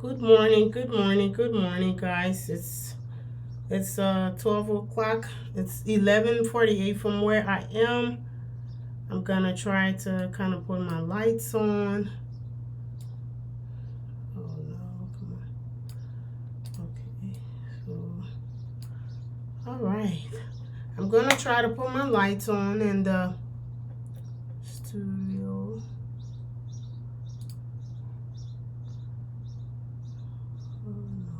Good morning, good morning, good morning, guys. It's 12 o'clock. It's 11:48 from where I am. I'm gonna try to kind of put my lights on. Oh no, come on. Okay, so all right. I'm gonna try to put my lights on in the studio. Oh no.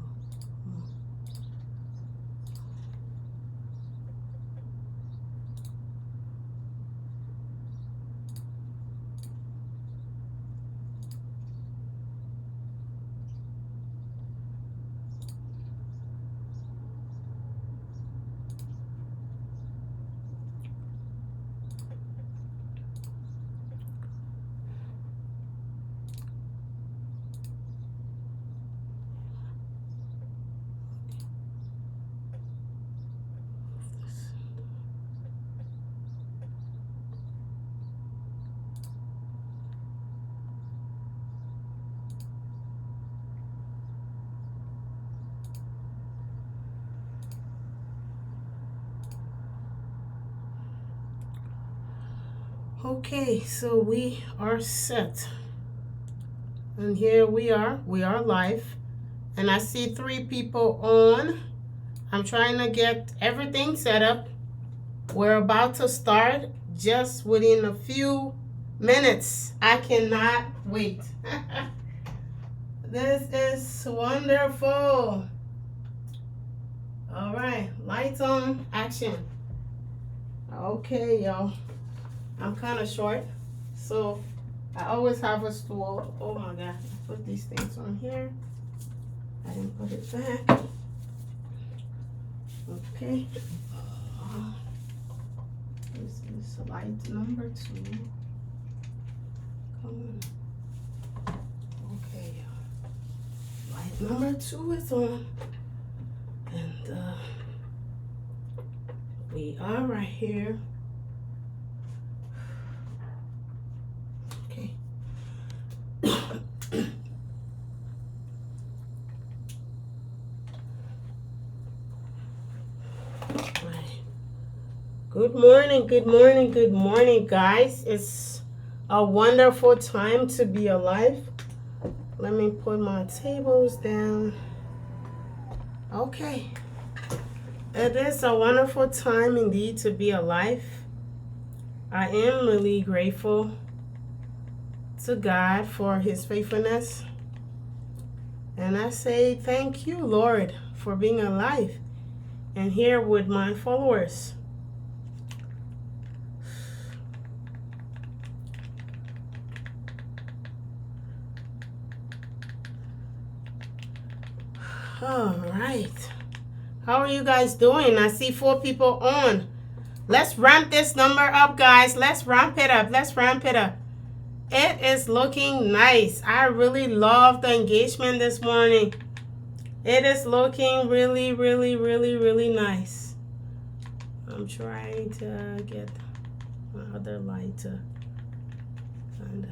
Okay, so we are set. And here we are live. And I see 3 people on. I'm trying to get everything set up. We're about to start just within a few minutes. I cannot wait. This is wonderful. All right, lights on, action. Okay, y'all. I'm kind of short, so I always have a stool. Oh my God, I put these things on here. I didn't put it back. Okay. This is light number 2. Come on. Okay. Light number 2 is on. And we are right here. Okay. Good morning, good morning, good morning, guys. It's a wonderful time to be alive. Let me put my tables down. Okay. It is a wonderful time indeed to be alive. I am really grateful to God for his faithfulness. And I say thank you, Lord, for being alive and here with my followers. All right. How are you guys doing? I see 4 people on. Let's ramp this number up, guys. Let's ramp it up. Let's ramp it up. It is looking nice. I really love the engagement this morning. It is looking really, really, really, really nice. I'm trying to get my other light to kind of...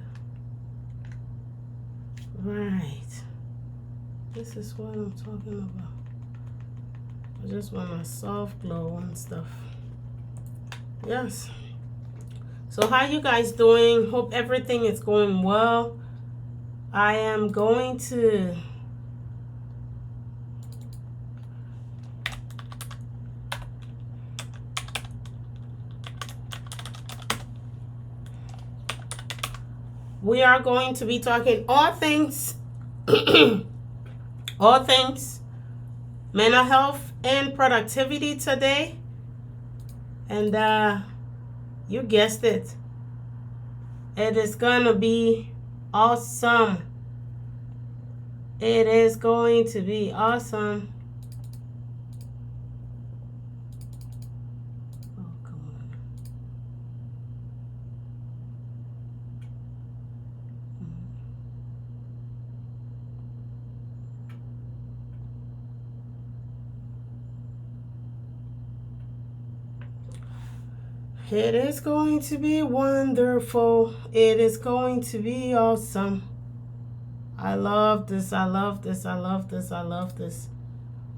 Right. This is what I'm talking about. I just want my soft glow and stuff. Yes. So how you guys doing? Hope everything is going well. I am going to we are going to be talking all things all things mental health and productivity today. And you guessed it. It is gonna be awesome. It is going to be awesome. Oh, come on. It is going to be wonderful. It is going to be awesome. I love this. I love this. I love this. I love this.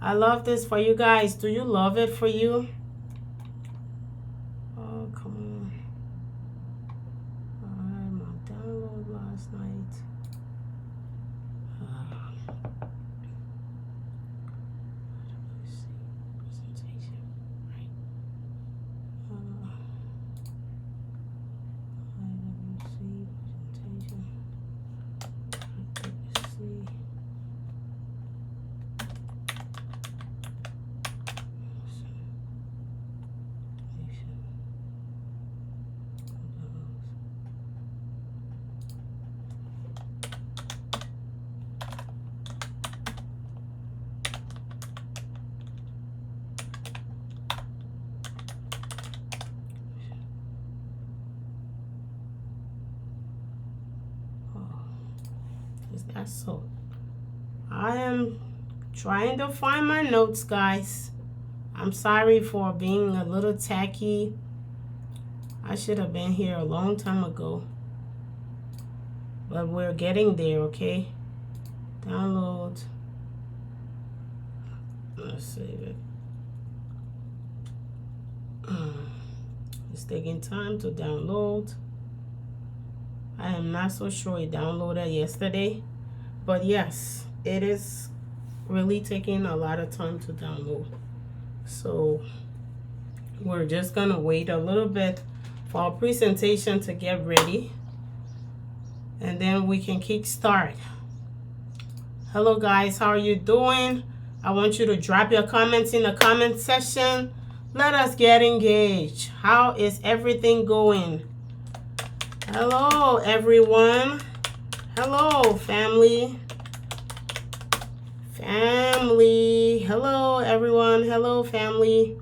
I love this for you guys. Do you love it for you? Oh, come on. Alright, my download last night. Let's see. Presentation. Right. Let me see. Presentation. Let's see. Is that so? I am trying to find my notes, guys. I'm sorry for being a little tacky. I should have been here a long time ago. But we're getting there, okay? Download. Let's save it. It's taking time to download. I am not so sure it downloaded yesterday. But yes, it is really taking a lot of time to download. So we're just gonna wait a little bit for our presentation to get ready, and then we can kick start. Hello guys, how are you doing? I want you to drop your comments in the comment section. Let us get engaged. How is everything going? Hello everyone. Hello family. Hello everyone. Hello family.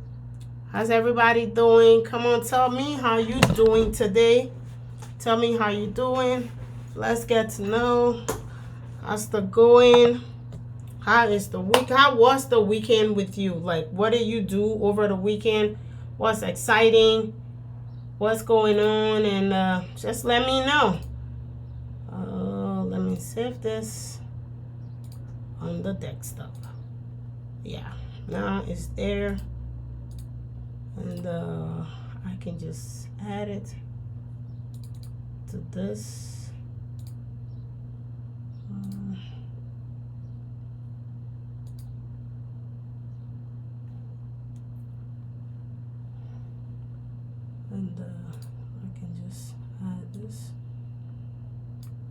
How's everybody doing? Come on, tell me how you doing today. Tell me how you doing. Let's get to know. How's the going? How is the week? How was the weekend with you? Like, what did you do over the weekend? What's exciting? What's going on? And just let me know. Let me save this on the desktop. Yeah, now it's there. And I can just add it to this. And I can just add this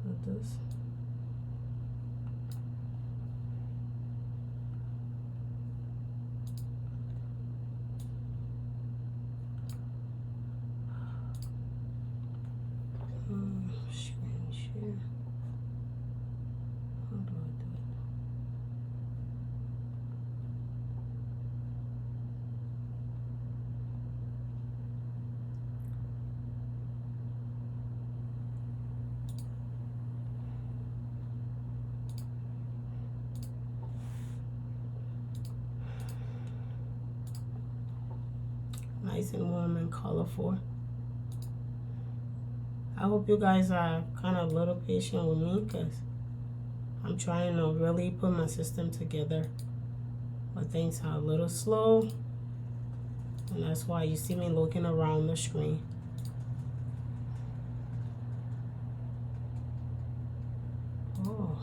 to this. Screen share. How do I do it? Nice and warm and colorful. I hope you guys are kind of a little patient with me because I'm trying to really put my system together. But things are a little slow. And that's why you see me looking around the screen. Oh.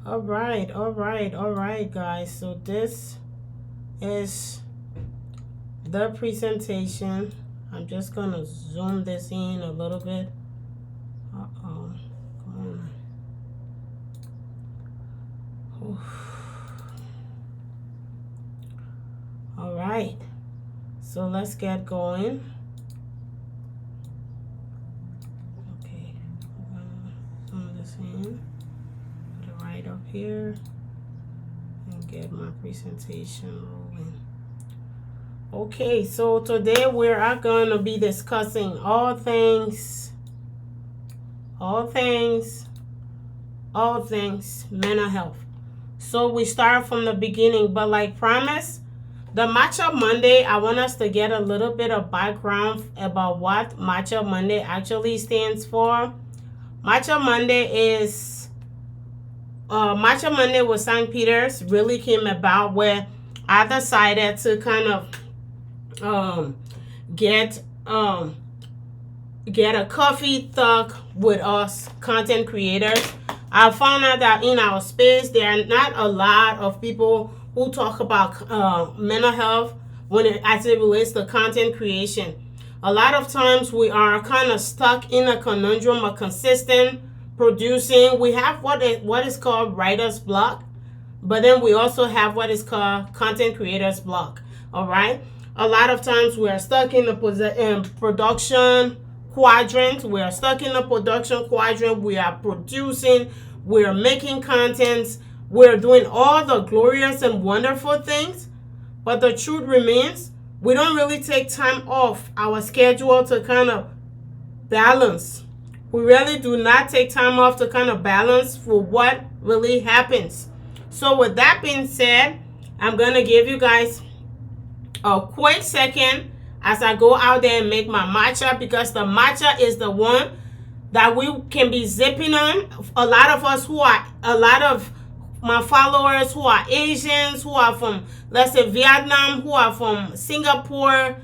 All right, guys. So this is the presentation. I'm just gonna zoom this in a little bit. Come on. All right, so let's get going. Okay, I'm gonna zoom this in, put it right up here, and get my presentation rolling. Okay, so today we are going to be discussing all things mental health. So we start from the beginning, but like promised, the Matcha Monday, I want us to get a little bit of background about what Matcha Monday actually stands for. Matcha Monday is Matcha Monday with St. Peter's really came about where I decided to kind of get a coffee talk with us content creators. I found out that in our space there are not a lot of people who talk about mental health when it actually relates to content creation. A lot of times we are kind of stuck in a conundrum of consistent producing. We have what is called writer's block, but then we also have what is called content creators block. All right, a lot of times we are stuck in the production quadrant. We are stuck in the production quadrant. We are producing, we are making contents, we're doing all the glorious and wonderful things, but the truth remains we don't really take time off our schedule to kind of balance. We really do not take time off to kind of balance for what really happens. So with that being said, I'm going to give you guys a quick second as I go out there and make my matcha, because the matcha is the one that we can be zipping on. A lot of my followers who are Asians, who are from, let's say, Vietnam, who are from Singapore,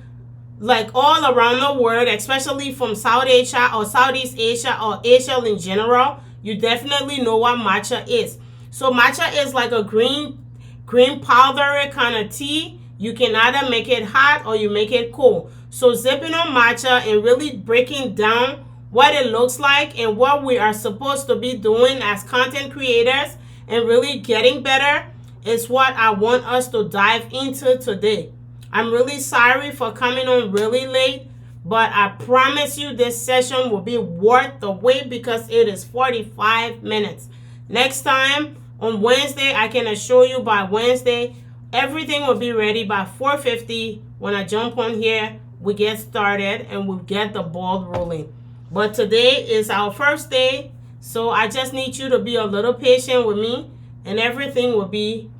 like all around the world, especially from South Asia or Southeast Asia or Asia in general, you definitely know what matcha is. So matcha is like a green powdery kind of tea. You can either make it hot or you make it cool. So zipping on matcha and really breaking down what it looks like and what we are supposed to be doing as content creators and really getting better is what I want us to dive into today. I'm really sorry for coming on really late, but I promise you this session will be worth the wait because it is 45 minutes. Next time on Wednesday, I can assure you by Wednesday, everything will be ready by 4:50. When I jump on here, we get started and we get the ball rolling. But today is our first day, so I just need you to be a little patient with me and everything will be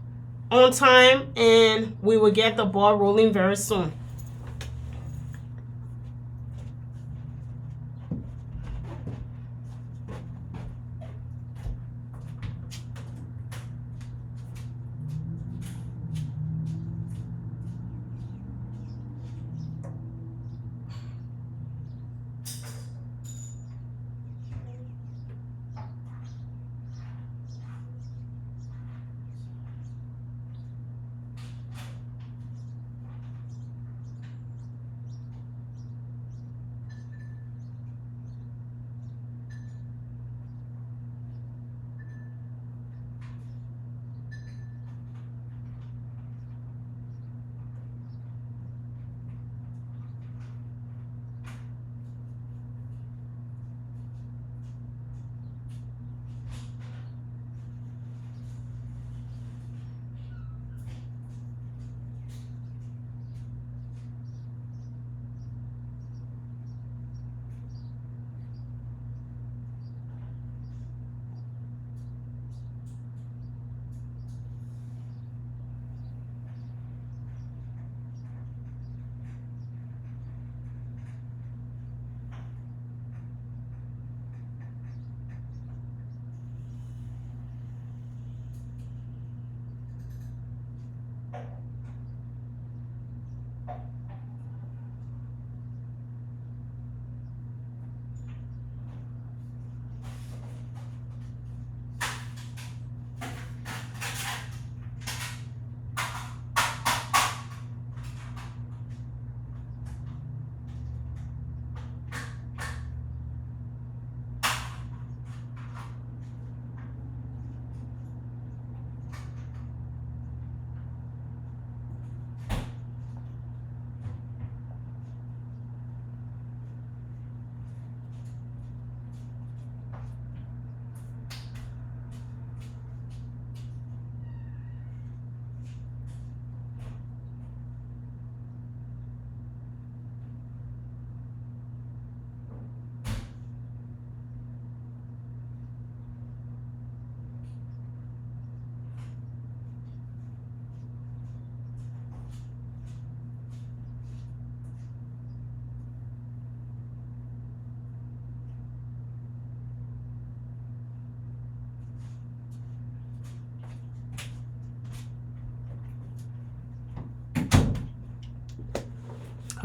on time and we will get the ball rolling very soon.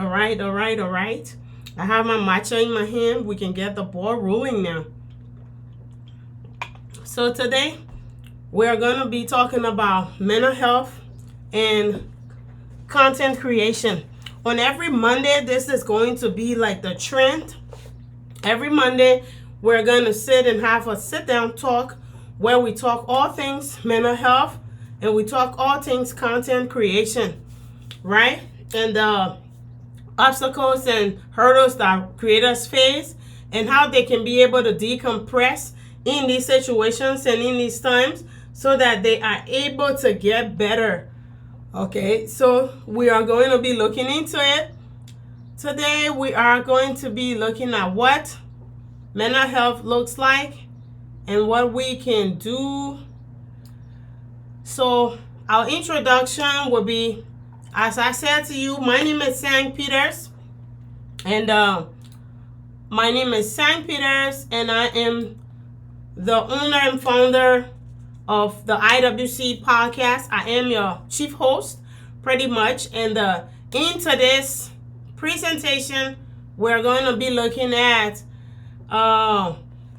All right, all right, all right. I have my matcha in my hand. We can get the ball rolling now. So today we're going to be talking about mental health and content creation. On every Monday, this is going to be like the trend. Every Monday, we're going to sit and have a sit-down talk where we talk all things mental health and we talk all things content creation, right? And the obstacles and hurdles that creators face and how they can be able to decompress in these situations and in these times so that they are able to get better. Okay, so we are going to be looking into it. Today we are going to be looking at what mental health looks like and what we can do. So our introduction will be, as I said to you, my name is Sang Peters, and I am the owner and founder of the IWC podcast. I am your chief host, pretty much. And into this presentation, we're going to be looking at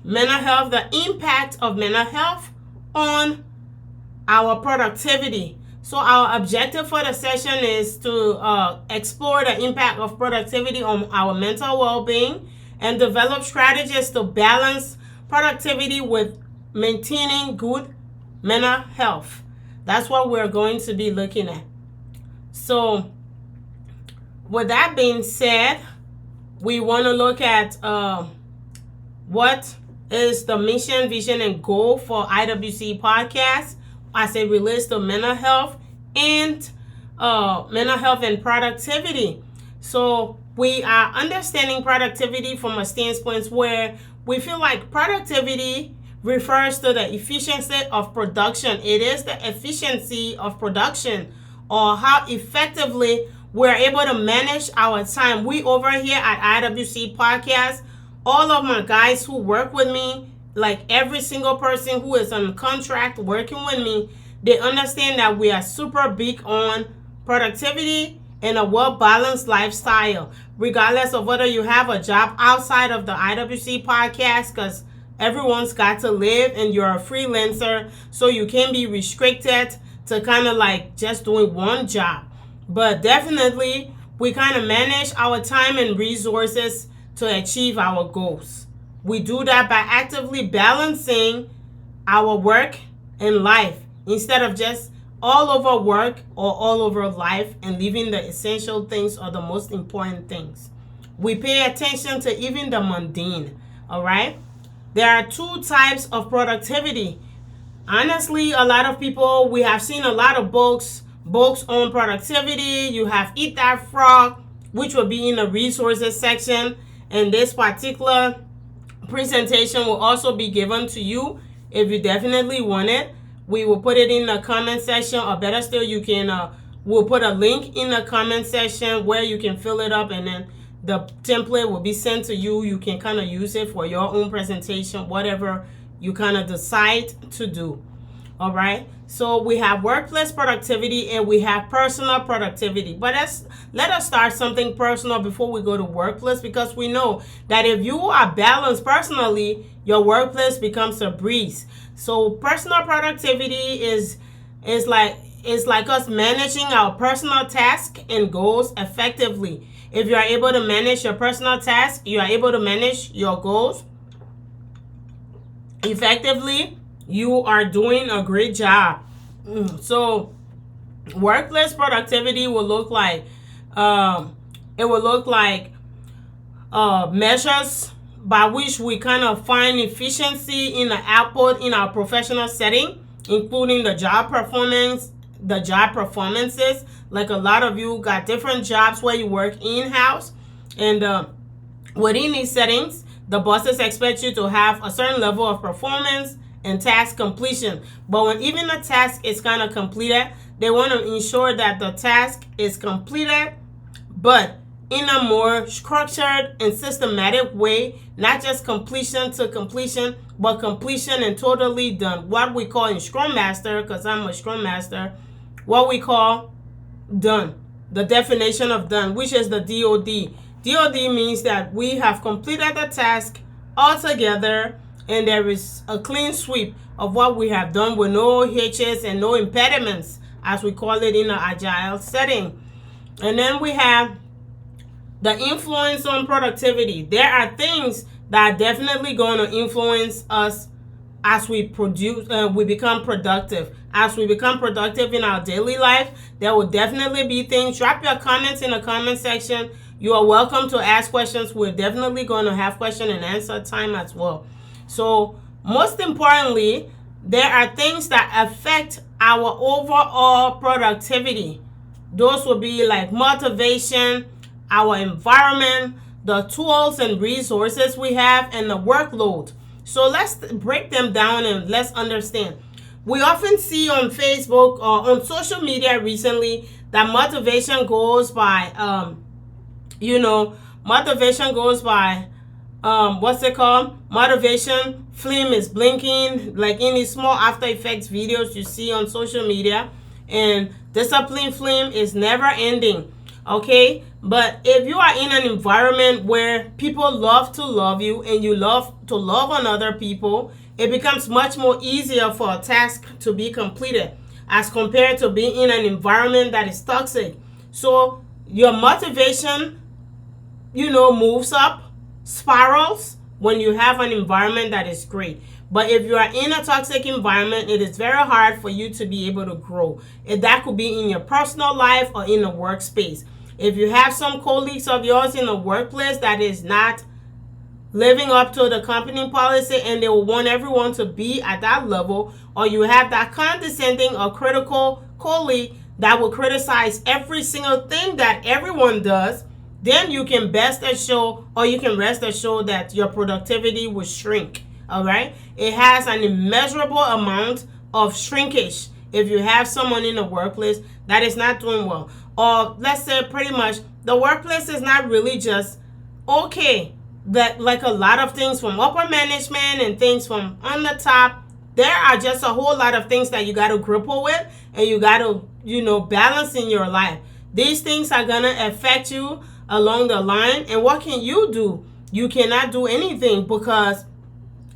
mental health, the impact of mental health on our productivity. So our objective for the session is to explore the impact of productivity on our mental well-being and develop strategies to balance productivity with maintaining good mental health. That's what we're going to be looking at. So with that being said, we want to look at what is the mission, vision, and goal for IWC podcast as it relates to mental health and productivity. So we are understanding productivity from a standpoint where we feel like productivity refers to the efficiency of production. It is the efficiency of production, or how effectively we're able to manage our time. We over here at IWC Podcast, all of my guys who work with me, like every single person who is on contract working with me, they understand that we are super big on productivity and a well-balanced lifestyle, regardless of whether you have a job outside of the IWC podcast, because everyone's got to live and you're a freelancer, so you can be restricted to kind of like just doing one job. But definitely, we kind of manage our time and resources to achieve our goals. We do that by actively balancing our work and life instead of just all over work or all over life and leaving the essential things or the most important things. We pay attention to even the mundane, all right? There are two types of productivity. Honestly, a lot of people, we have seen a lot of books on productivity. You have Eat That Frog, which will be in the resources section. And this particular presentation will also be given to you if you definitely want it. We will put it in the comment section, or better still, you can, we'll put a link in the comment section where you can fill it up, and then the template will be sent to you. You can kind of use it for your own presentation, whatever you kind of decide to do. All right. So we have workplace productivity and we have personal productivity. But let us start something personal before we go to workplace, because we know that if you are balanced personally, your workplace becomes a breeze. So personal productivity is like us managing our personal tasks and goals effectively. If you are able to manage your personal tasks, you are able to manage your goals effectively, you are doing a great job. So workplace productivity will look like measures by which we kind of find efficiency in the output in our professional setting, including the job performances. Like a lot of you got different jobs where you work in-house, and within these settings, the bosses expect you to have a certain level of performance and task completion. But when even the task is kind of completed, they want to ensure that the task is completed, but in a more structured and systematic way, not just completion to completion, but completion and totally done. What we call in Scrum Master, because I'm a Scrum Master, what we call done. the definition of done, which is the DOD. DOD means that we have completed the task altogether, and there is a clean sweep of what we have done with no hitches and no impediments, as we call it in an agile setting. And then we have the influence on productivity. There are things that are definitely going to influence us as we become productive. As we become productive in our daily life, there will definitely be things. Drop your comments in the comment section. You are welcome to ask questions. We're definitely going to have question and answer time as well. So most importantly, there are things that affect our overall productivity. Those will be like motivation, our environment, the tools and resources we have, and the workload. So let's break them down and let's understand. We often see on Facebook or on social media recently that motivation goes by, what's it called? Motivation flame is blinking, like in these small After Effects videos you see on social media. And discipline flame is never ending. Okay, but if you are in an environment where people love to love you and you love to love on other people, it becomes much more easier for a task to be completed as compared to being in an environment that is toxic. So your motivation, moves up, spirals when you have an environment that is great. But if you are in a toxic environment, it is very hard for you to be able to grow. And that could be in your personal life or in a workspace. If you have some colleagues of yours in the workplace that is not living up to the company policy and they will want everyone to be at that level, or you have that condescending or critical colleague that will criticize every single thing that everyone does, then you can rest assured that your productivity will shrink. All right? It has an immeasurable amount of shrinkage if you have someone in the workplace that is not doing well. Or let's say pretty much the workplace is not really just okay. That like a lot of things from upper management and things from on the top, there are just a whole lot of things that you got to grapple with and you got to, balance in your life. These things are going to affect you along the line. And what can you do? You cannot do anything because,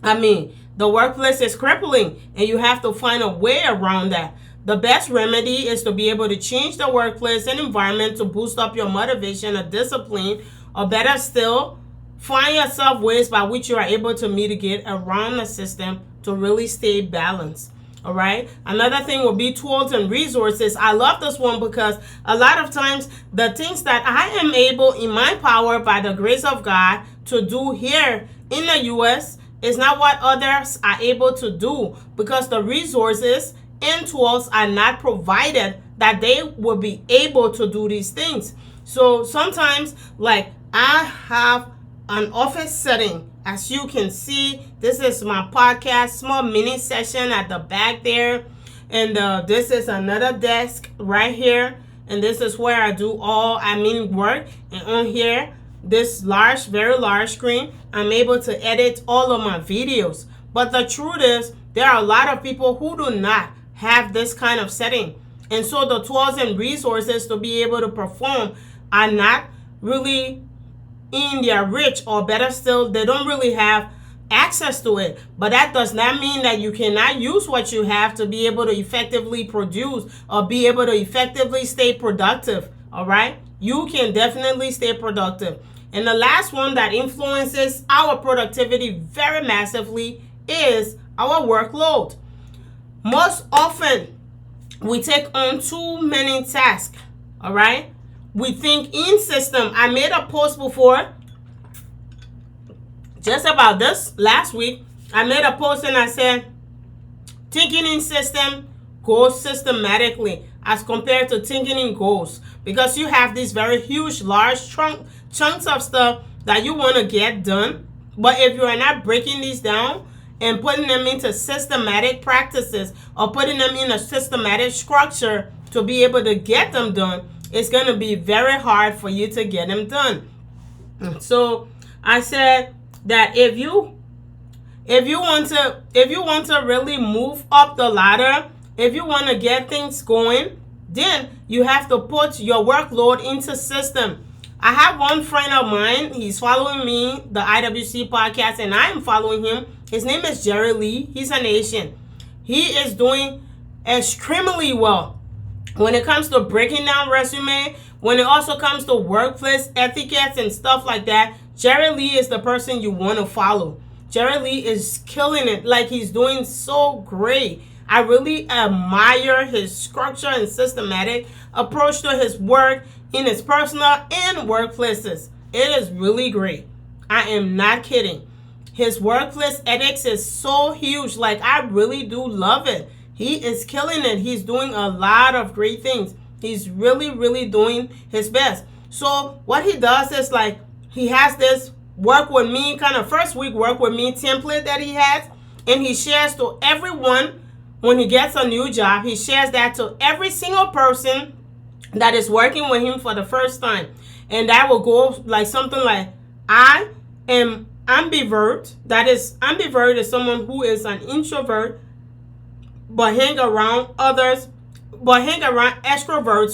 the workplace is crippling and you have to find a way around that. The best remedy is to be able to change the workplace and environment to boost up your motivation or discipline, or better still, find yourself ways by which you are able to mitigate around the system to really stay balanced. All right. Another thing will be tools and resources. I love this one because a lot of times the things that I am able in my power by the grace of God to do here in the U.S. is not what others are able to do, because the resources and tools are not provided that they will be able to do these things. So sometimes, like, I have an office setting. As you can see, this is my podcast, small mini session at the back there. And this is another desk right here. And this is where I do all admin work. And on here, this large, very large screen, I'm able to edit all of my videos. But the truth is, there are a lot of people who do not have this kind of setting. And so the tools and resources to be able to perform are not really in their reach, or better still, they don't really have access to it. But that does not mean that you cannot use what you have to be able to effectively produce or be able to effectively stay productive. All right? You can definitely stay productive. And the last one that influences our productivity very massively is our workload. Most often, we take on too many tasks. All right? We think in system. I made a post before just about this last week. I made a post and I said, thinking in system goes systematically as compared to thinking in goals, because you have these very huge, large chunks of stuff that you want to get done. But if you are not breaking these down and putting them into systematic practices or putting them in a systematic structure to be able to get them done, it's going to be very hard for you to get them done. So I said that if you want to really move up the ladder, if you want to get things going, Then you have to put your workload into system. I have one friend of mine. He's following me, the IWC podcast, and I am following him. His name is Jerry Lee. He's an Asian. He is doing extremely well when it comes to breaking down resume, when it also comes to workplace etiquette and stuff like that. Jerry Lee is the person you want to follow. Jerry Lee is killing it. Like, he's doing so great. I really admire his structure and systematic approach to his work in his personal and workplaces. It is really great. I am not kidding. His workplace ethics is so huge. Like, I really do love it. He is killing it. He's doing a lot of great things. He's really, really doing his best. So what he does is, like, he has this work with me, kind of first week work with me template that he has, and he shares to everyone when he gets a new job. He shares that to every single person that is working with him for the first time. And that will go like something like, I am ambivert. That is, ambivert is someone who is an introvert but hang around extroverts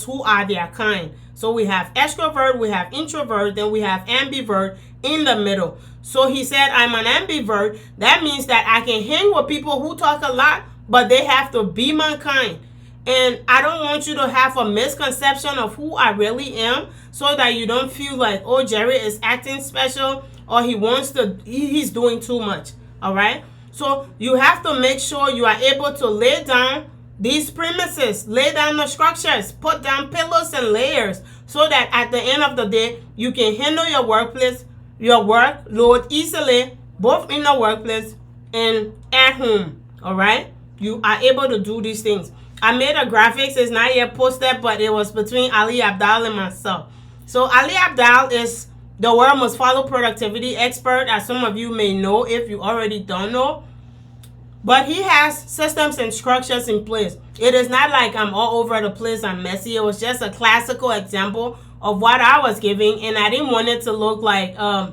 who are their kind. So we have extrovert, we have introvert, then we have ambivert in the middle. So he said, I'm an ambivert. That means that I can hang with people who talk a lot, but they have to be my kind. And I don't want you to have a misconception of who I really am, so that you don't feel like, oh, Jerry is acting special, or he's doing too much. All right? So you have to make sure you are able to lay down these premises, lay down the structures, put down pillars and layers, so that at the end of the day, you can handle your workplace, your workload easily, both in the workplace and at home. All right? You are able to do these things. I made a graphics. It's not yet posted, but it was between Ali Abdal and myself. So Ali Abdal is the world most follow productivity expert, as some of you may know if you already don't know. But he has systems and structures in place. It is not like I'm all over the place, I'm messy. It was just a classical example of what I was giving, and I didn't want it to look like, I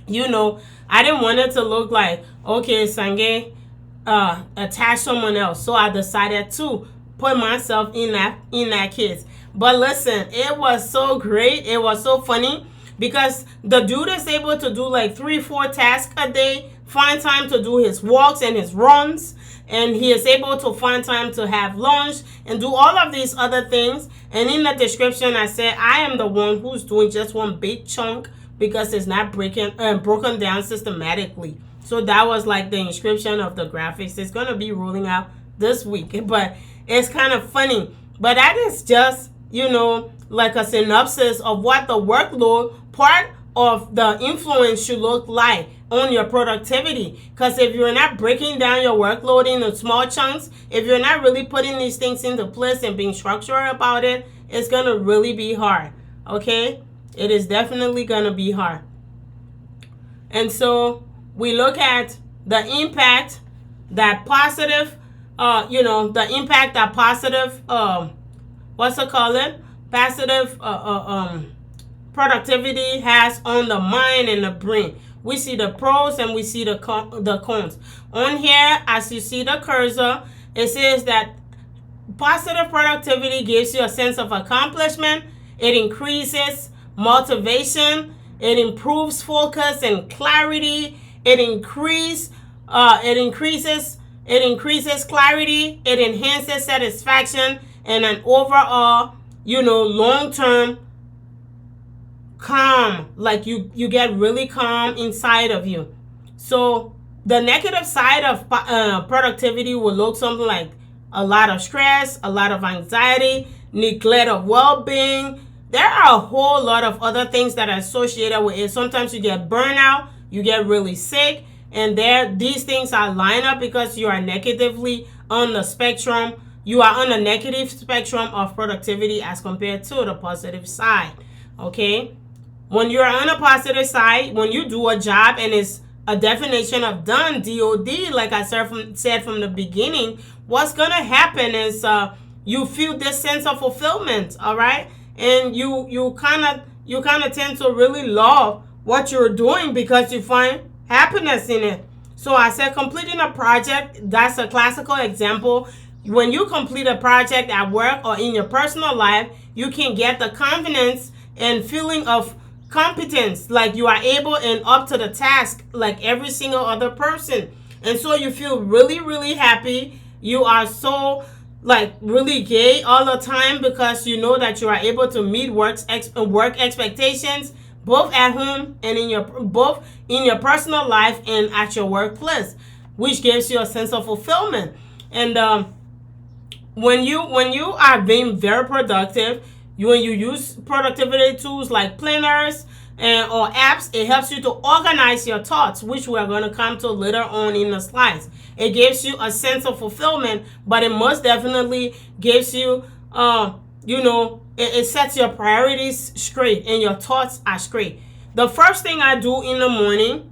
didn't want it to look like, okay, Sange attach someone else. So I decided to put myself in that case. But listen, it was so great. It was so funny because the dude is able to do like 3-4 tasks a day, find time to do his walks and his runs, and he is able to find time to have lunch and do all of these other things. And in the description, I said I am the one who's doing just one big chunk because it's not broken down systematically. So that was like the inscription of the graphics. It's going to be rolling out this week, but it's kind of funny. But that is just, like a synopsis of what the workload part of the influence should look like on your productivity. Because if you're not breaking down your workload into small chunks, if you're not really putting these things into place and being structured about it, it's going to really be hard. Okay? It is definitely going to be hard. And so we look at the impact that positive, positive productivity has on the mind and the brain. We see the pros and we see the cons. On here, as you see the cursor, it says that positive productivity gives you a sense of accomplishment. It increases motivation. It improves focus and clarity. It increases clarity. It enhances satisfaction and an overall, long-term calm. Like you get really calm inside of you. So the negative side of productivity will look something like a lot of stress, a lot of anxiety, neglect of well-being. There are a whole lot of other things that are associated with it. Sometimes you get burnout, you get really sick, and these things are lined up because you are negatively on the spectrum. You are on the negative spectrum of productivity as compared to the positive side. Okay? When you're on the positive side, when you do a job and it's a definition of done, DOD, like I said from the beginning, what's going to happen is you feel this sense of fulfillment, all right? And you kind of tend to really love what you're doing because you find happiness in it. So I said completing a project, that's a classical example. when you complete a project at work or in your personal life, you can get the confidence and feeling of competence, like you are able and up to the task like every single other person. And so you feel really, really happy. You are so like really gay all the time because you know that you are able to meet work expectations both at home and in your both in your personal life and at your workplace, which gives you a sense of fulfillment. And when you are being very productive, when you use productivity tools like planners and or apps, it helps you to organize your thoughts, which we are going to come to later on in the slides. It gives you a sense of fulfillment, but it most definitely gives you it sets your priorities straight and your thoughts are straight. The first thing I do in the morning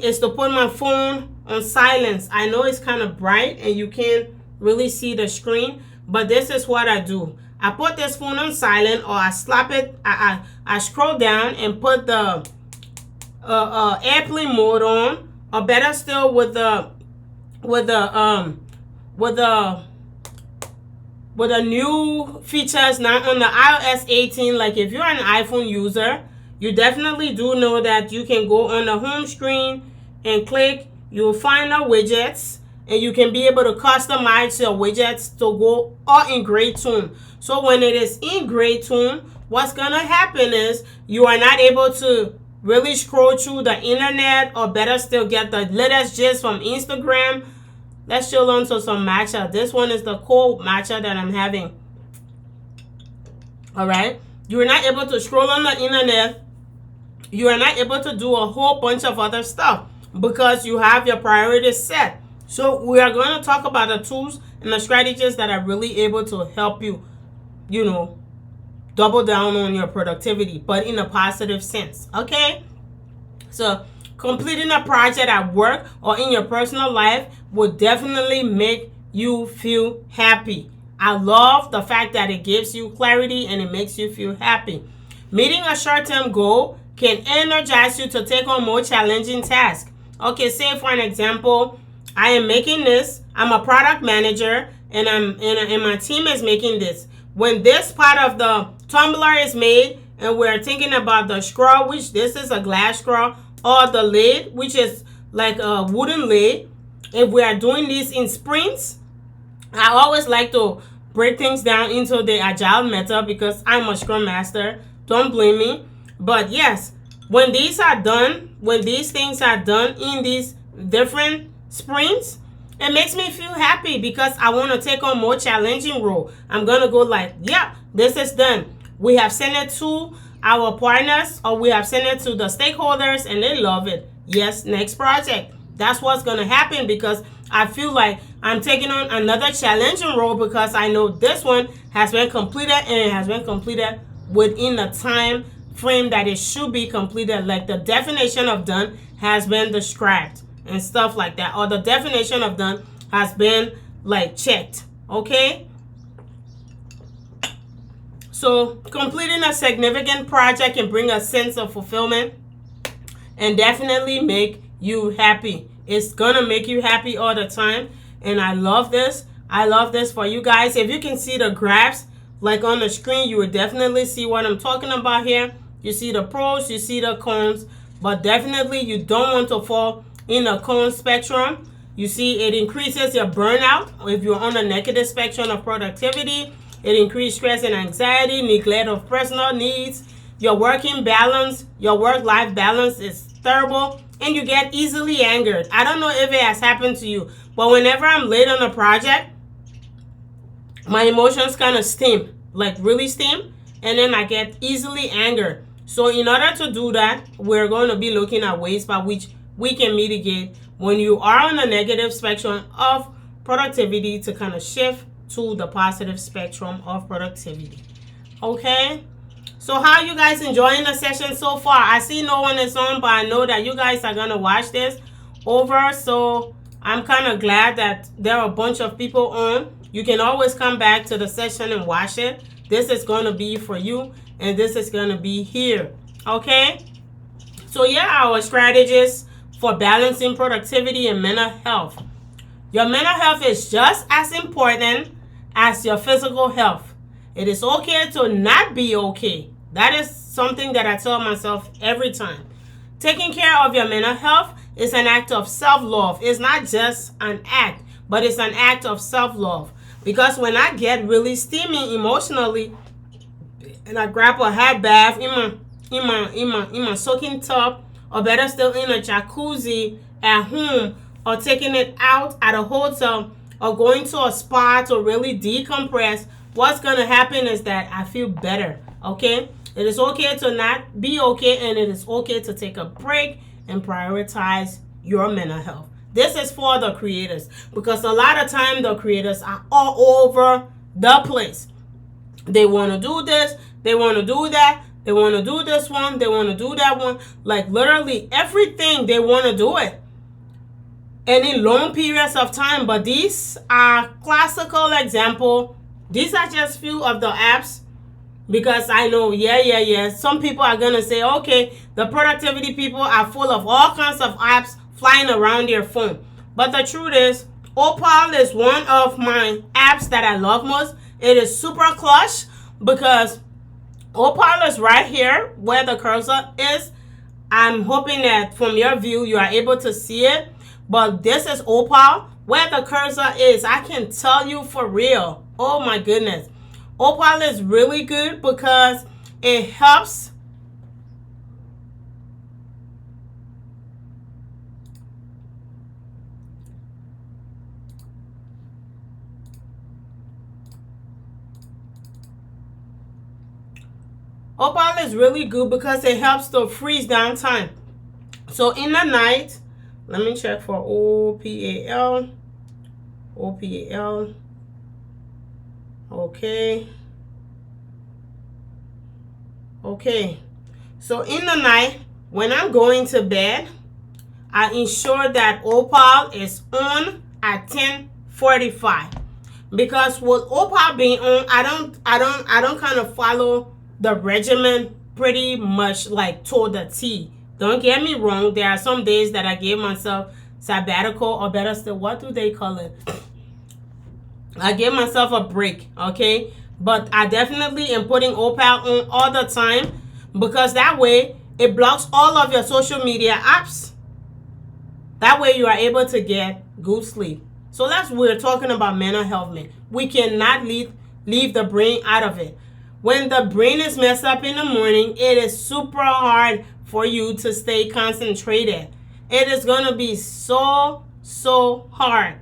is to put my phone on silence. I know it's kind of bright and you can't really see the screen, but this is what I do. I put this phone on silent, or I slap it. I scroll down and put the airplane mode on, or better still with the new features now on the iOS 18. Like if you're an iPhone user, you definitely do know that you can go on the home screen and click. You'll find the widgets, and you can be able to customize your widgets to go all in gray tone. So when it is in gray tone, what's gonna happen is you are not able to really scroll through the internet, or better still get the latest gist from Instagram. Let's chill on to some matcha. This one is the cold matcha that I'm having. All right, you are not able to scroll on the internet. You are not able to do a whole bunch of other stuff because you have your priorities set. So we are going to talk about the tools and the strategies that are really able to help you, double down on your productivity, but in a positive sense. Okay? So completing a project at work or in your personal life will definitely make you feel happy. I love the fact that it gives you clarity and it makes you feel happy. Meeting a short-term goal can energize you to take on more challenging tasks. Okay, say for an example, I am making this. I'm a product manager, and my team is making this. When this part of the tumbler is made, and we're thinking about the straw, which this is a glass straw, or the lid, which is like a wooden lid. If we are doing this in sprints, I always like to break things down into the agile method because I'm a scrum master. Don't blame me. But yes, when these things are done in these different sprints, it makes me feel happy because I want to take on more challenging role. I'm going to go like, yeah, this is done. We have sent it to our partners, or we have sent it to the stakeholders, and they love it. Yes, next project. That's what's going to happen because I feel like I'm taking on another challenging role because I know this one has been completed, and it has been completed within the time frame that it should be completed. Like the definition of done has been described and stuff like that, or the definition of done has been like checked. Okay, so completing a significant project can bring a sense of fulfillment and definitely make you happy. It's gonna make you happy all the time, and I love this. I love this for you guys. If you can see the graphs like on the screen, you will definitely see what I'm talking about here. You see the pros, you see the cons, but definitely you don't want to fall in the con spectrum. You see it increases your burnout if you're on the negative spectrum of productivity. It increases stress and anxiety, neglect of personal needs. Your working balance, your work-life balance is terrible, and you get easily angered. I don't know if it has happened to you, but whenever I'm late on a project, my emotions kind of steam, like really steam, and then I get easily angered. So in order to do that, we're going to be looking at ways by which we can mitigate when you are on the negative spectrum of productivity to kind of shift to the positive spectrum of productivity. Okay? So how are you guys enjoying the session so far? I see no one is on, but I know that you guys are going to watch this over. So I'm kind of glad that there are a bunch of people on. You can always come back to the session and watch it. This is going to be for you, and this is going to be here. Okay? So yeah, our strategies for balancing productivity and mental health. Your mental health is just as important as your physical health. It is okay to not be okay. That is something that I tell myself every time. Taking care of your mental health is an act of self-love. It's not just an act, but it's an act of self-love. Because when I get really steamy emotionally and I grab a hot bath in my soaking tub, or better still in a jacuzzi at home, or taking it out at a hotel, or going to a spa to really decompress, what's going to happen is that I feel better, okay? It is okay to not be okay, and it is okay to take a break and prioritize your mental health. This is for the creators, because a lot of time the creators are all over the place. They want to do this, they want to do that, they want to do this one, they want to do that one. Like literally everything, they want to do it. And in long periods of time. But these are classical example. These are just few of the apps, because I know, some people are going to say, okay, the productivity people are full of all kinds of apps flying around their phone. But the truth is, Opal is one of my apps that I love most. It is super clutch because Opal is right here where the cursor is. I'm hoping that from your view you are able to see it. But this is Opal. Where the cursor is, I can tell you for real. Oh my goodness. Opal is really good because it helps Opal is really good because it helps to freeze down time. So in the night, let me check for OPAL. OPAL. Okay. Okay. So in the night, when I'm going to bed, I ensure that Opal is on at 10:45. Because with Opal being on, I don't kind of follow the regimen pretty much like to the T. Don't get me wrong. There are some days that I give myself sabbatical, or better still, what do they call it? I give myself a break, okay? But I definitely am putting Opal on all the time, because that way it blocks all of your social media apps. That way you are able to get good sleep. So we're talking about mental health, man. We cannot leave the brain out of it. When the brain is messed up in the morning, it is super hard for you to stay concentrated. It is going to be so hard.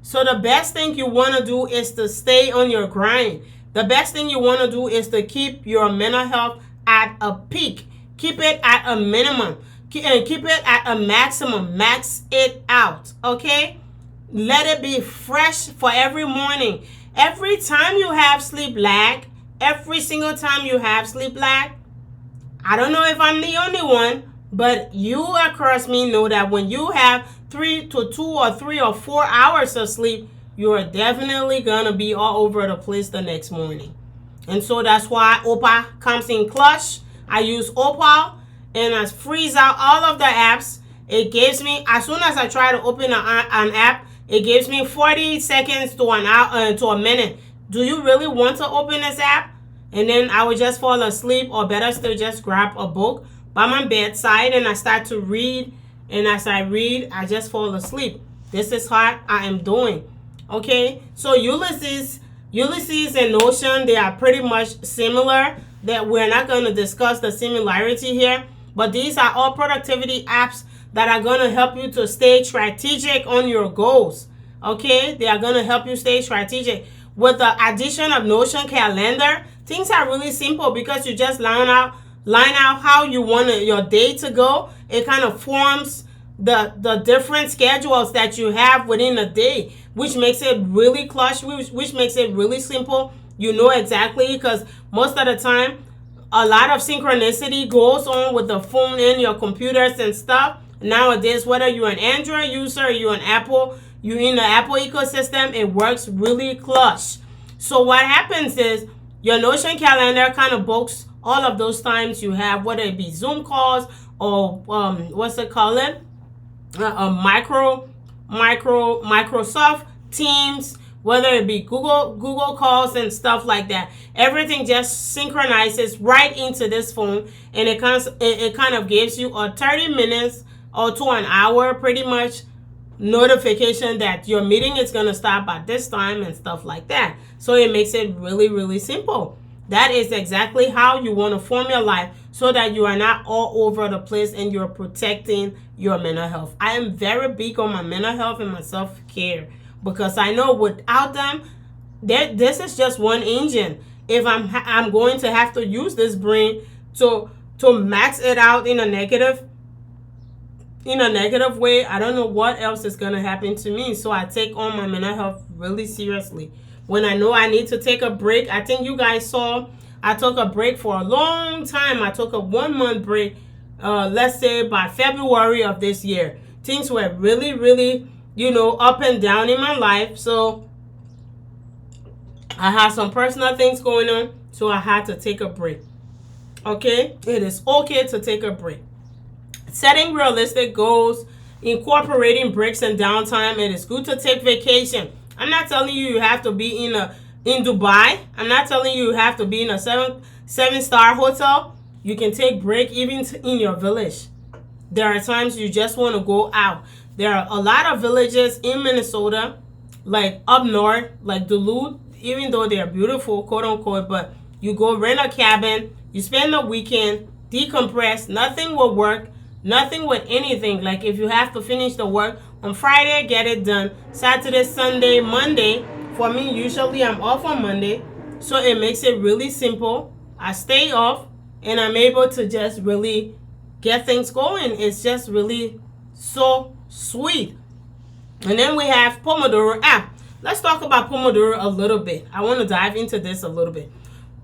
So the best thing you want to do is to stay on your grind. The best thing you want to do is to keep your mental health at a peak. Keep it at a minimum. And keep it at a maximum. Max it out. Okay? Let it be fresh for every morning. Every time you have sleep lag, every single time you have sleep lag, I don't know if I'm the only one, but you across me know that when you have 3 to 2 or 3 or 4 hours of sleep, you are definitely going to be all over the place the next morning. And so that's why Opal comes in clutch. I use Opal and I freeze out all of the apps. It gives me, as soon as I try to open an app, it gives me 40 seconds to an hour to a minute. Do you really want to open this app? And then I would just fall asleep, or better still, just grab a book by my bedside and I start to read. And as I read, I just fall asleep. This is what I am doing. Okay, so Ulysses and Notion, they are pretty much similar. That we're not going to discuss the similarity here, but these are all productivity apps that are going to help you to stay strategic on your goals. Okay, they are going to help you stay strategic. With the addition of Notion calendar, things are really simple, because you just line out how you want your day to go. It kind of forms the different schedules that you have within a day, which makes it really clutch, which makes it really simple. You know exactly, because most of the time a lot of synchronicity goes on with the phone and your computers and stuff nowadays. Whether you're an Android user or you're an Apple, you're in the Apple ecosystem, it works really clutch. So what happens is your Notion calendar kind of books all of those times you have, whether it be Zoom calls or Microsoft Teams, whether it be Google calls and stuff like that. Everything just synchronizes right into this phone, and it kind of gives you a 30 minutes or to an hour pretty much notification that your meeting is going to start by this time and stuff like that. So it makes it really, really simple. That is exactly how you want to form your life, so that you are not all over the place and you're protecting your mental health. I am very big on my mental health and my self-care, because I know without them, this is just one engine. If I'm going to have to use this brain to max it out in a negative way, I don't know what else is going to happen to me. So I take on my mental health really seriously. When I know I need to take a break, I think you guys saw I took a break for a long time. I took a 1 month break, let's say by February of this year. Things were really, really, up and down in my life. So I had some personal things going on, so I had to take a break. Okay? It is okay to take a break. Setting realistic goals, incorporating breaks and downtime. It is good to take vacation. I'm not telling you have to be in Dubai. I'm not telling you have to be in a seven-star hotel. You can take break even in your village. There are times you just want to go out. There are a lot of villages in Minnesota, like up north, like Duluth, even though they are beautiful, quote unquote, but you go rent a cabin, you spend the weekend, decompress, nothing will work. Nothing with anything. Like if you have to finish the work on Friday, get it done. Saturday, Sunday, Monday. For me, usually I'm off on Monday. So it makes it really simple. I stay off and I'm able to just really get things going. It's just really so sweet. And then we have Pomodoro app. Let's talk about Pomodoro a little bit. I want to dive into this a little bit.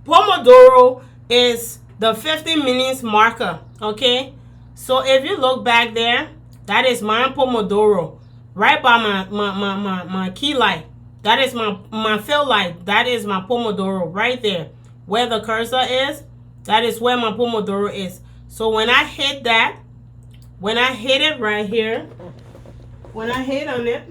Pomodoro is the 15 minutes marker. Okay. So if you look back there, that is my Pomodoro, right by my key light. That is my fill light. That is my Pomodoro right there. Where the cursor is, that is where my Pomodoro is. So when I hit that, when I hit it right here, when I hit on it,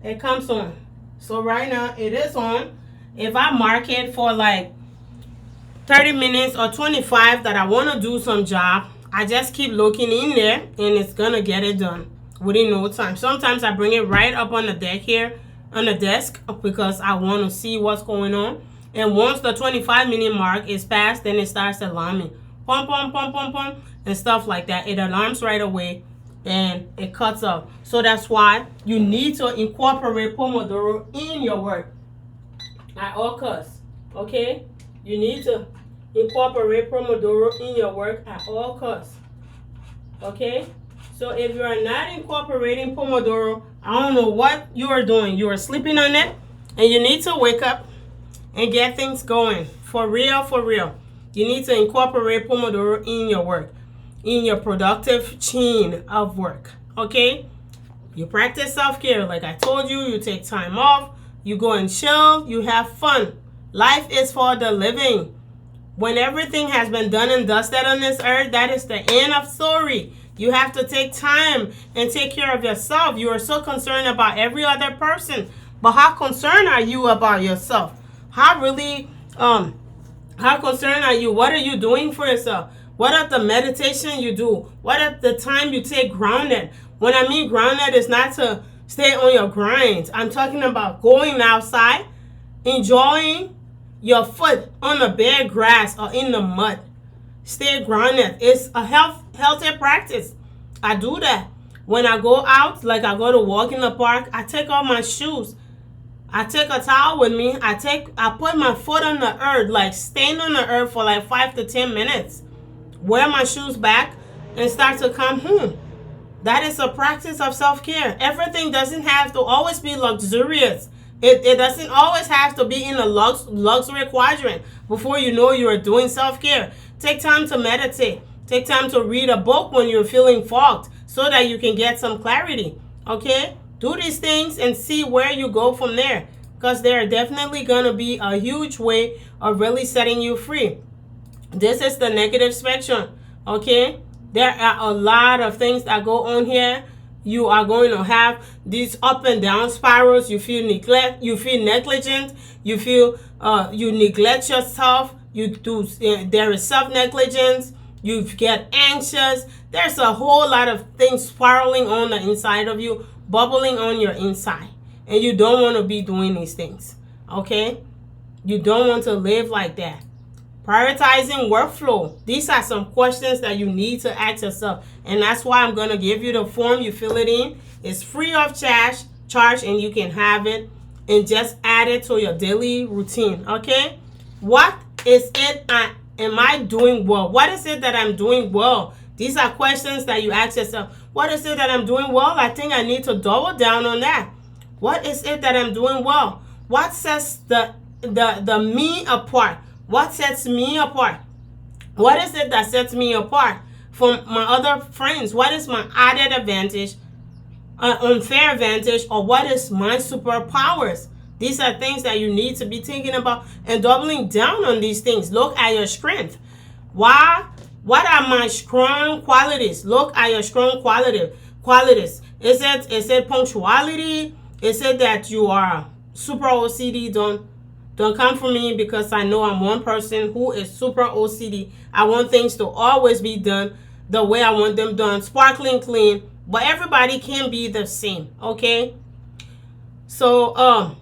it comes on. So right now it is on. If I mark it for like 30 minutes or 25 that I want to do some job, I just keep looking in there and it's gonna get it done within no time. Sometimes I bring it right up on the deck here, on the desk, because I want to see what's going on. And once the 25-minute mark is passed, then it starts alarming. Pum, pum, pum, pum, pum, and stuff like that. It alarms right away and it cuts off. So that's why you need to incorporate Pomodoro in your work at all costs. Okay? You need to incorporate Pomodoro in your work at all costs. Okay? So if you are not incorporating Pomodoro, I don't know what you are doing. You are sleeping on it, and you need to wake up and get things going. For real, for real. You need to incorporate Pomodoro in your work, in your productive chain of work. Okay? You practice self-care. Like I told you, you take time off, you go and chill, you have fun. Life is for the living. When everything has been done and dusted on this earth, that is the end of story. You have to take time and take care of yourself. You are so concerned about every other person, but how concerned are you about yourself? How concerned are you? What are you doing for yourself? What are the meditation you do? What are the time you take grounded? When I mean grounded, it's not to stay on your grind. I'm talking about going outside, enjoying your foot on the bare grass or in the mud. Stay grounded. It's a healthy practice. I do that. When I go out, like I go to walk in the park, I take off my shoes. I take a towel with me. I put my foot on the earth, like stand on the earth for like 5 to 10 minutes. Wear my shoes back and start to come home. That is a practice of self-care. Everything doesn't have to always be luxurious. It doesn't always have to be in a luxury quadrant before you know you are doing self-care. Take time to meditate. Take time to read a book when you're feeling fogged so that you can get some clarity. Okay? Do these things and see where you go from there, because they're definitely going to be a huge way of really setting you free. This is the negative spectrum. Okay? There are a lot of things that go on here. You are going to have these up and down spirals. You feel neglect. You feel negligent. You feel you neglect yourself. You do. There is self negligence. You get anxious. There's a whole lot of things spiraling on the inside of you, bubbling on your inside, and you don't want to be doing these things. Okay, you don't want to live like that. Prioritizing workflow. These are some questions that you need to ask yourself. And that's why I'm going to give you the form. You fill it in. It's free of charge, and you can have it and just add it to your daily routine. Okay? What is it am I doing well? What is it that I'm doing well? These are questions that you ask yourself. What is it that I'm doing well? I think I need to double down on that. What is it that I'm doing well? What sets the me apart? What sets me apart? What is it that sets me apart from my other friends? What is my added advantage, unfair advantage, or what is my superpowers? These are things that you need to be thinking about and doubling down on these things. Look at your strength. Why? What are my strong qualities? Look at your strong qualities. Is it punctuality? Is it that you are super OCD? Don't come for me, because I know I'm one person who is super OCD. I want things to always be done the way I want them done, sparkling clean. But everybody can be the same, okay? So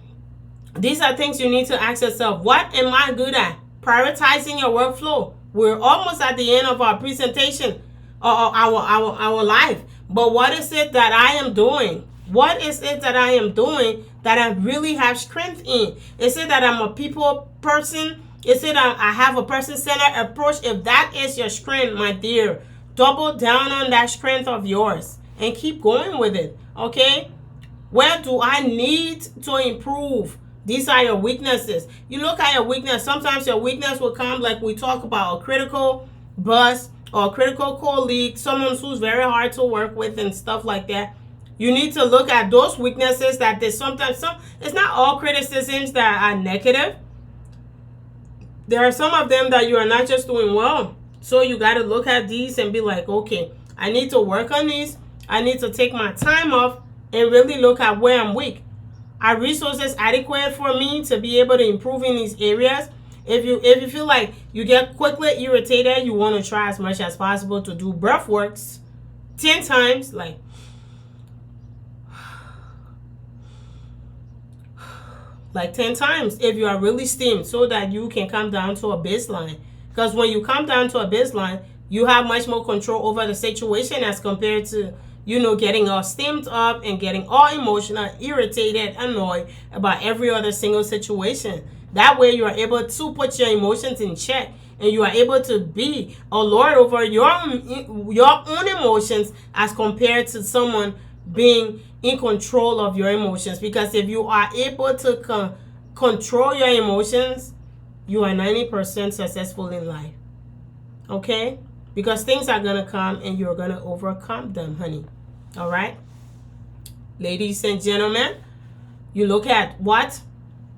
these are things you need to ask yourself. What am I good at? Prioritizing your workflow. We're almost at the end of our presentation, or our life. But what is it that I am doing? What is it that I am doing that I really have strength in? Is it that I'm a people person? Is it I have a person-centered approach? If that is your strength, my dear, double down on that strength of yours and keep going with it, okay? Where do I need to improve? These are your weaknesses. You look at your weakness. Sometimes your weakness will come, like we talk about, a critical boss or a critical colleague, someone who's very hard to work with and stuff like that. You need to look at those weaknesses that there's sometimes it's not all criticisms that are negative. There are some of them that you are not just doing well. So you got to look at these and be like, okay, I need to work on these. I need to take my time off and really look at where I'm weak. Are resources adequate for me to be able to improve in these areas? If you feel like you get quickly irritated, you want to try as much as possible to do breath works 10 times, like 10 times if you are really steamed, so that you can come down to a baseline. Because when you come down to a baseline, you have much more control over the situation as compared to, getting all steamed up and getting all emotional, irritated, annoyed about every other single situation. That way you are able to put your emotions in check, and you are able to be a lord over your own emotions as compared to someone being in control of your emotions. Because if you are able to control your emotions, you are 90% successful in life. Okay? Because things are going to come and you're going to overcome them, honey. All right? Ladies and gentlemen, you look at why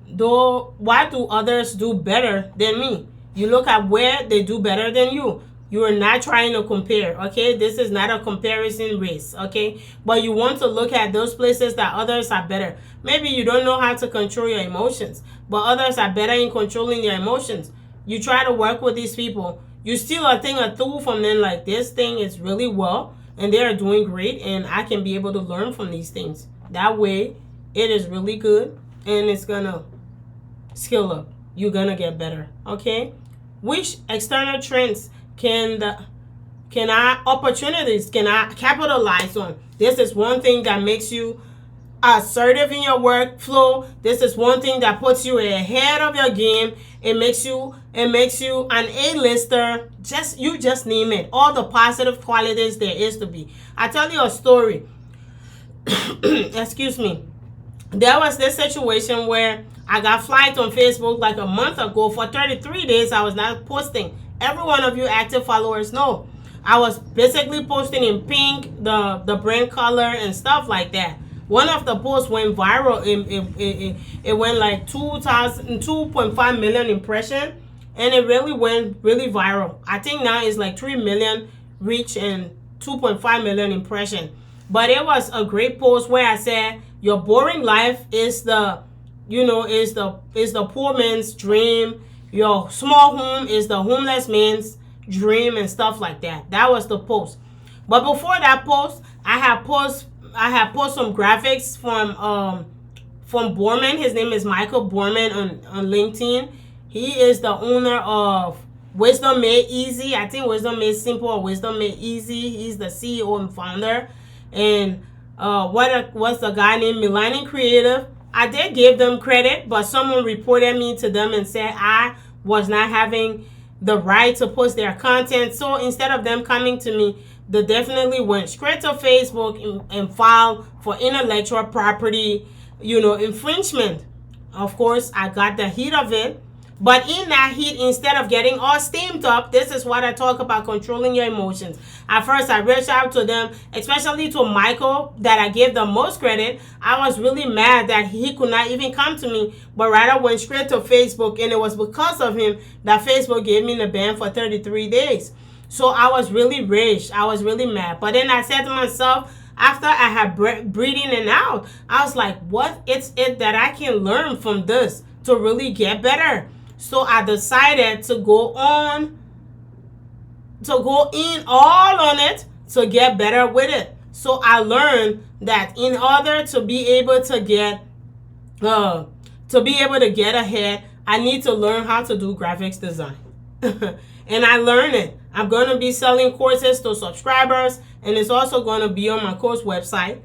do others do better than me? You look at where they do better than you. You are not trying to compare, okay? This is not a comparison race, okay? But you want to look at those places that others are better. Maybe you don't know how to control your emotions, but others are better in controlling their emotions. You try to work with these people. You steal a thing or two from them, like, this thing is really well, and they are doing great, and I can be able to learn from these things. That way, it is really good, and it's going to skill up. You're going to get better, okay? Which external trends can I capitalize on? This is one thing that makes you assertive in your workflow. This is one thing that puts you ahead of your game. It makes you an A-lister. Just name it. All the positive qualities there is to be. I tell you a story. Excuse me. There was this situation where I got flagged on Facebook like a month ago. For 33 days, I was not posting. Every one of you active followers know. I was basically posting in pink, the brand color and stuff like that. One of the posts went viral. It went like 2.5 million impressions, and it really went really viral. I think now it's like 3 million reach and 2.5 million impression. But it was a great post where I said your boring life is the is the poor man's dream. Your small home is the homeless man's dream and stuff like that. That was the post. But before that post, I had post some graphics from Borman. His name is Michael Borman on LinkedIn. He is the owner of Wisdom Made Easy. I think Wisdom Made Simple or Wisdom Made Easy. He's the CEO and founder. And what's the guy named Milani Creative? I did give them credit, but someone reported me to them and said I was not having the right to post their content. So instead of them coming to me, they definitely went straight to Facebook and filed for intellectual property, infringement. Of course, I got the heat of it. But in that heat, instead of getting all steamed up, this is what I talk about, controlling your emotions. At first, I reached out to them, especially to Michael, that I gave the most credit. I was really mad that he could not even come to me, but rather went straight to Facebook. And it was because of him that Facebook gave me the ban for 33 days. So I was really raged. I was really mad. But then I said to myself, after I had breathing it out, I was like, what is it that I can learn from this to really get better? So I decided to go in all on it to get better with it. So I learned that in order to be able to get ahead, I need to learn how to do graphics design. And I learned it. I'm going to be selling courses to subscribers, and it's also going to be on my course website,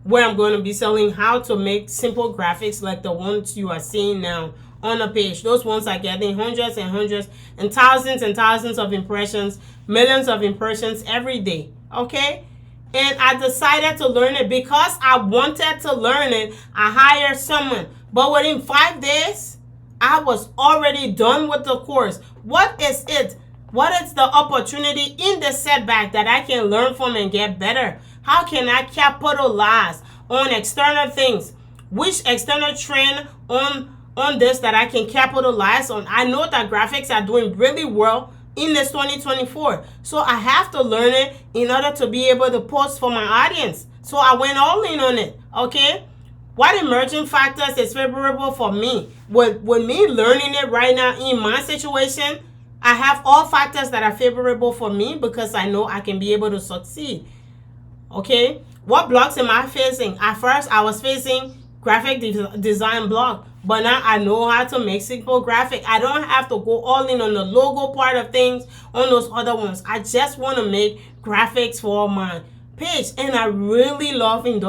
where I'm going to be selling how to make simple graphics like the ones you are seeing now on the page. Those ones are getting hundreds and hundreds and thousands of impressions, millions of impressions every day. Okay? And I decided to learn it because I wanted to learn it. I hired someone. But within 5 days, I was already done with the course. What is it? What is the opportunity in the setback that I can learn from and get better? How can I capitalize on external things? Which external trend on this that I can capitalize on? I know that graphics are doing really well in this 2024. So I have to learn it in order to be able to post for my audience. So I went all in on it. Okay? What emerging factors is favorable for me? With me learning it right now in my situation, I have all factors that are favorable for me because I know I can be able to succeed. Okay? What blocks am I facing? At first, I was facing graphic design block. But now I know how to make simple graphic. I don't have to go all in on the logo part of things, on those other ones. I just want to make graphics for my page. And I really love in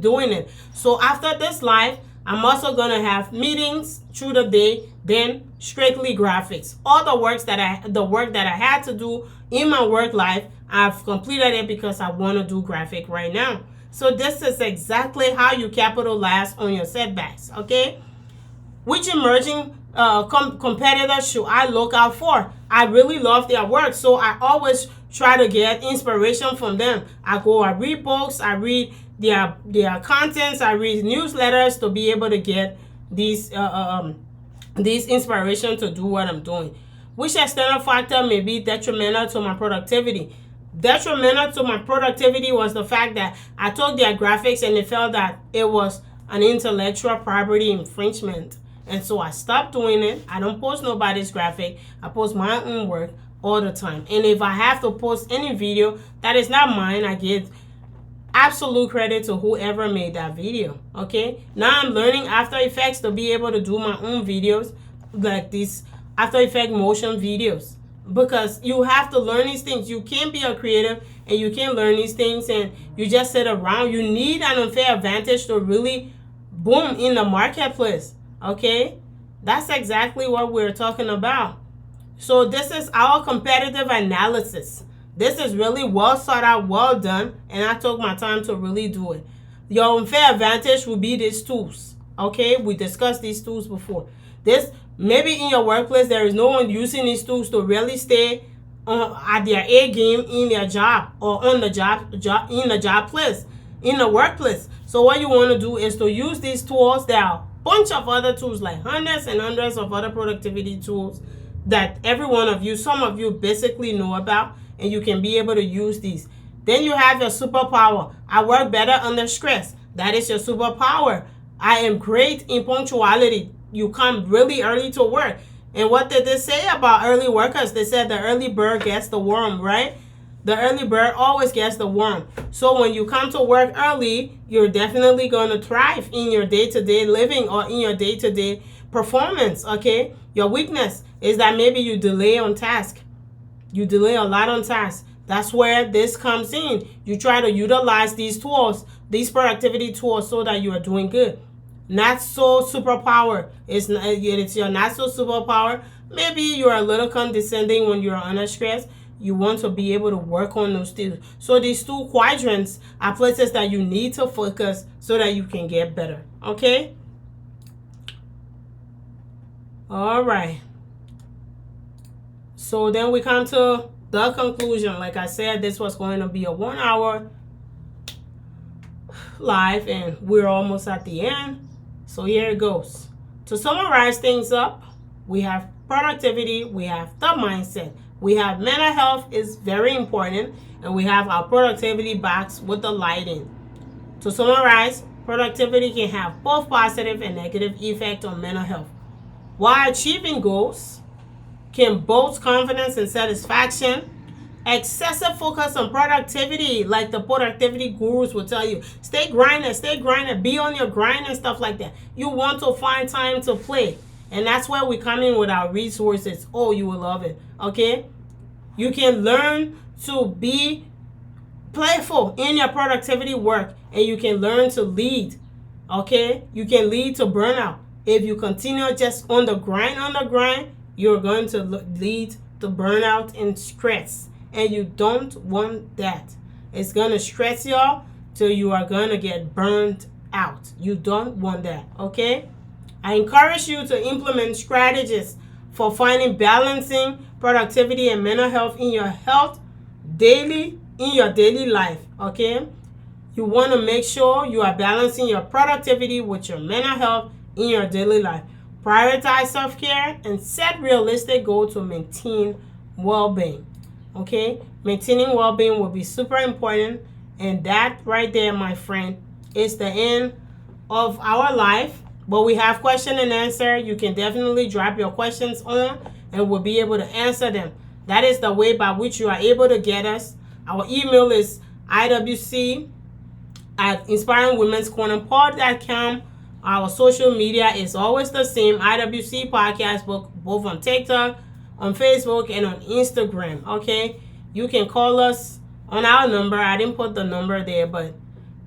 doing it. So after this live, I'm also going to have meetings through the day, then strictly graphics. All the work that I had to do in my work life, I've completed it because I want to do graphic right now. So this is exactly how you capitalize on your setbacks, okay? Which emerging competitors should I look out for? I really love their work, so I always try to get inspiration from them. I read books, I read their contents, I read newsletters to be able to get these inspiration to do what I'm doing. Which external factor may be detrimental to my productivity? Detrimental to my productivity was the fact that I took their graphics and they felt that it was an intellectual property infringement. And so I stopped doing it. I don't post nobody's graphic. I post my own work all the time. And if I have to post any video that is not mine, I give absolute credit to whoever made that video. Okay? Now I'm learning After Effects to be able to do my own videos like these After Effects motion videos. Because you have to learn these things. You can't be a creative and you can't learn these things and you just sit around. You need an unfair advantage to really boom in the marketplace. Okay? That's exactly what we're talking about. So this is our competitive analysis. This is really well thought out, well done, and I took my time to really do it. Your unfair advantage will be these tools. Okay? We discussed these tools before. Maybe in your workplace, there is no one using these tools to really stay at their A game in their job or on the job in the job place, in the workplace. So what you want to do is to use these tools. There are a bunch of other tools, like hundreds and hundreds of other productivity tools that every one of you, some of you basically know about. and you can be able to use these. Then you have your superpower. I work better under stress. That is your superpower. I am great in punctuality. You come really early to work. And what did they say about early workers? They said the early bird gets the worm, right? The early bird always gets the worm. So when you come to work early, you're definitely going to thrive in your day-to-day living or in your day-to-day performance, okay? Your weakness is that maybe you delay on task. You delay a lot on task. That's where this comes in. You try to utilize these tools, these productivity tools, so that you are doing good. Not so superpower. It's your not so superpower. Maybe you're a little condescending when you're under stress. You want to be able to work on those things. So these two quadrants are places that you need to focus so that you can get better. Okay? All right. So then we come to the conclusion. Like I said, this was going to be a 1 hour live, and we're almost at the end. So here it goes. To summarize things up, we have productivity, we have the mindset, we have mental health is very important, and we have our productivity box with the lighting. To summarize, productivity can have both positive and negative effect on mental health. While achieving goals can boost confidence and satisfaction, excessive focus on productivity, like the productivity gurus will tell you, stay grinding, be on your grind and stuff like that. You want to find time to play. And that's where we come in with our resources. Oh, you will love it. Okay? You can learn to be playful in your productivity work, and you can learn to lead. Okay? You can lead to burnout. If you continue just on the grind, you're going to lead to burnout and stress. And you don't want that. It's going to stress y'all till you are going to get burned out. You don't want that. Okay? I encourage you to implement strategies for finding balancing productivity and mental health in your daily life. Okay? You want to make sure you are balancing your productivity with your mental health in your daily life. Prioritize self-care and set realistic goals to maintain well-being. Okay? Maintaining well-being will be super important, and that right there, my friend, is the end of our life. But we have question and answer. You can definitely drop your questions on, and we'll be able to answer them. That is the way by which you are able to get us. Our email is iwc@inspiringwomenscornerpod.com. Our social media is always the same, IWC Podcast, both on TikTok, on Facebook, and on Instagram. Okay? You can call us on our number. I didn't put the number there, but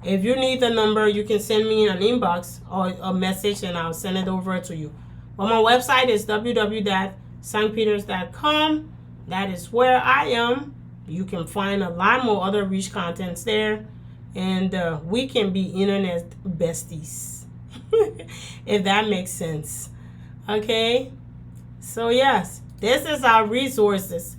if you need the number, you can send me an inbox or a message, and I'll send it over to you. Well, my website is www.stpeters.com. That is where I am. You can find a lot more other rich contents there, and we can be internet besties, if that makes sense. Okay? So yes, this is our resources.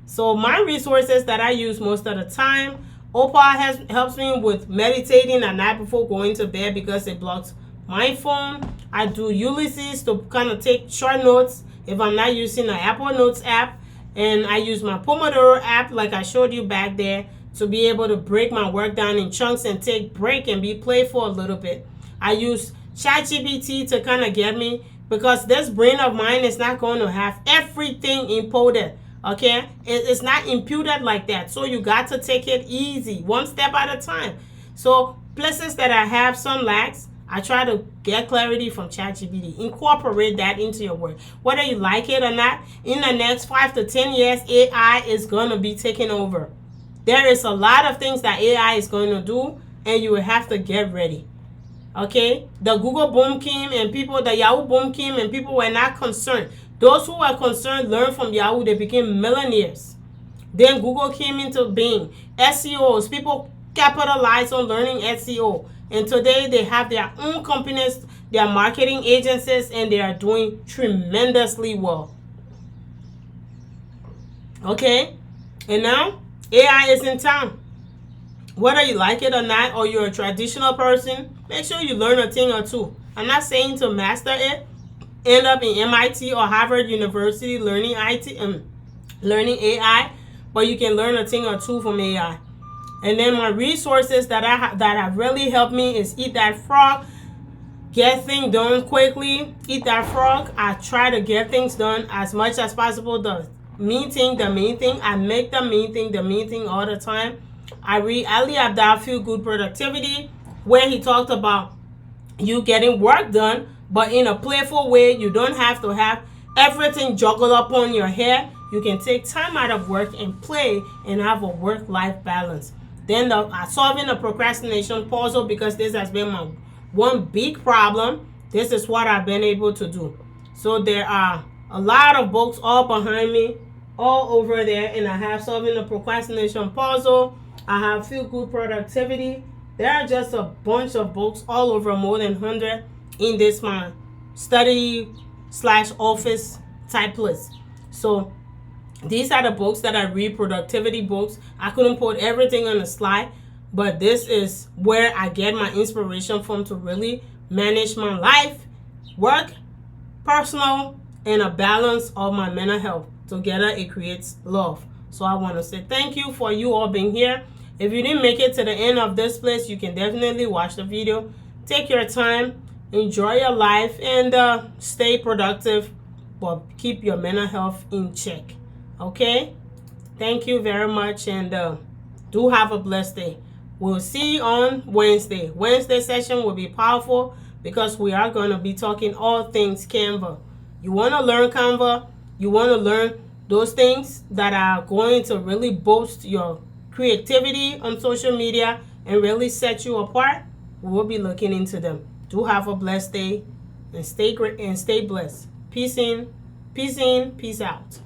So my resources that I use most of the time, Opal helps me with meditating at night before going to bed because it blocks my phone. I do Ulysses to kind of take short notes if I'm not using the Apple Notes app. And I use my Pomodoro app, like I showed you back there, to be able to break my work down in chunks and take break and be playful a little bit. I use ChatGPT to kind of get me, because this brain of mine is not going to have everything imputed. Okay? It's not imputed like that. So you got to take it easy, one step at a time. So places that I have some lacks, I try to get clarity from ChatGPT. Incorporate that into your work. Whether you like it or not, in the next 5 to 10 years, AI is going to be taking over. There is a lot of things that AI is going to do, and you will have to get ready. Okay? The Google boom came, and the Yahoo boom came, and people were not concerned. Those who were concerned learned from Yahoo. They became millionaires. Then Google came into being. SEOs, people capitalized on learning SEO. And today they have their own companies, their marketing agencies, and they are doing tremendously well. Okay? And now, AI is in town. Whether you like it or not, or you're a traditional person, make sure you learn a thing or two. I'm not saying to master it, end up in MIT or Harvard University learning AI, but you can learn a thing or two from AI. And then my resources that have really helped me is Eat That Frog. Get things done quickly. Eat That Frog. I try to get things done as much as possible. The main thing. I make the main thing all the time. I read Ali Abdal Feel Good Productivity, where he talked about you getting work done, but in a playful way. You don't have to have everything juggled up on your head. You can take time out of work and play and have a work-life balance. Then solving the procrastination puzzle, because this has been my one big problem. This is what I've been able to do. So there are a lot of books all behind me, all over there, and I have solving the procrastination puzzle. I have Feel Good Productivity. There are just a bunch of books all over, more than 100 in this my study/office type list. So these are the books that I read, productivity books. I couldn't put everything on the slide, but this is where I get my inspiration from to really manage my life, work, personal, and a balance of my mental health. Together it creates love. So I want to say thank you for you all being here. If you didn't make it to the end of this place, you can definitely watch the video. Take your time, enjoy your life, and stay productive, but keep your mental health in check. Okay? Thank you very much, and do have a blessed day. We'll see you on Wednesday. Wednesday session will be powerful because we are going to be talking all things Canva. You want to learn Canva? You want to learn those things that are going to really boost your creativity on social media and really set you apart? We will be looking into them. Do have a blessed day and stay great and stay blessed. Peace in, peace out.